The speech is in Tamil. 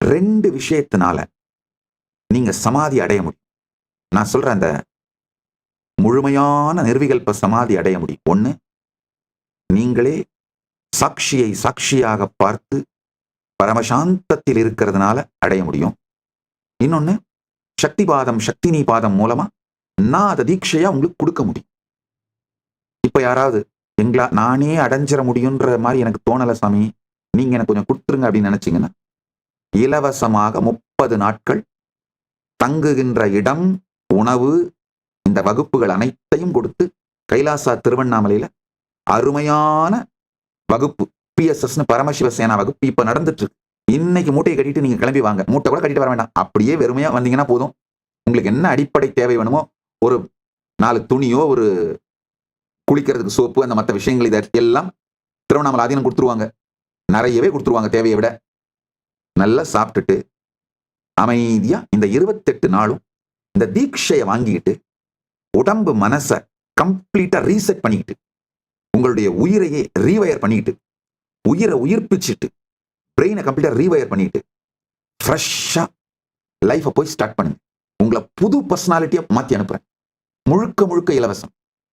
2 விஷயத்தினால நீங்க சமாதி அடைய முடியும். நான் சொல்றேன், அந்த முழுமையான நிர்விகல்ப சமாதி அடைய முடியும். 1, நீங்களே சாட்சியை சாட்சியாக பார்த்து பரமசாந்தத்தில் இருக்கிறதுனால அடைய முடியும். இன்னொன்னு, சக்தி பாதம் சக்தினி பாதம் மூலமா நான் அதை தீட்சையா உங்களுக்கு கொடுக்க முடியும். இப்ப யாராவது நானே அடைஞ்சிட முடியுன்ற மாதிரி எனக்கு தோணல சாமி, நீங்க எனக்கு கொஞ்சம் கொடுத்துருங்க அப்படின்னு நினைச்சீங்கன்னா, இலவசமாக 30 நாட்கள் தங்குகின்ற இடம், உணவு, இந்த வகுப்புகள் அனைத்தையும் கொடுத்து கைலாசா திருவண்ணாமலையில அருமையான வகுப்பு PSS பரமசிவசேனா வகுப்பு இப்ப நடந்துட்டு இருக்கு. இன்னைக்கு மூட்டையை கட்டிட்டு நீங்க கிளம்பி வாங்க. மூட்டை கூட கட்டிட்டு வர வேண்டாம், அப்படியே வெறுமையா வந்தீங்கன்னா போதும். உங்களுக்கு என்ன அடிப்படை தேவை வேணுமோ, ஒரு 4 துணியோ, ஒரு குளிக்கிறதுக்கு சோப்பு, அந்த மற்ற விஷயங்கள் இதெல்லாம் திருவண்ணாமலை ஆதீனம் கொடுத்துருவாங்க. நிறையவே கொடுத்துருவாங்க தேவையை விட. நல்லா சாப்பிட்டுட்டு அமைதியா இந்த 28 நாளும் இந்த தீட்சையை வாங்கிக்கிட்டு உடம்பு மனசை கம்ப்ளீட்டா ரீசெட் பண்ணிக்கிட்டு, உங்களுடைய உயிரையே ரீவயர் பண்ணிக்கிட்டு, உயிரை உயிர்ப்பிச்சுட்டு, பிரெயினை கம்ப்ளீட்டா ரீவயர் பண்ணிட்டு ஃப்ரெஷ்ஷா லைஃபை போய் ஸ்டார்ட் பண்ணுங்க. உங்களை புது பர்சனாலிட்டியா மாத்தி அனுப்புறேன். முழுக்க முழுக்க இலவசம்.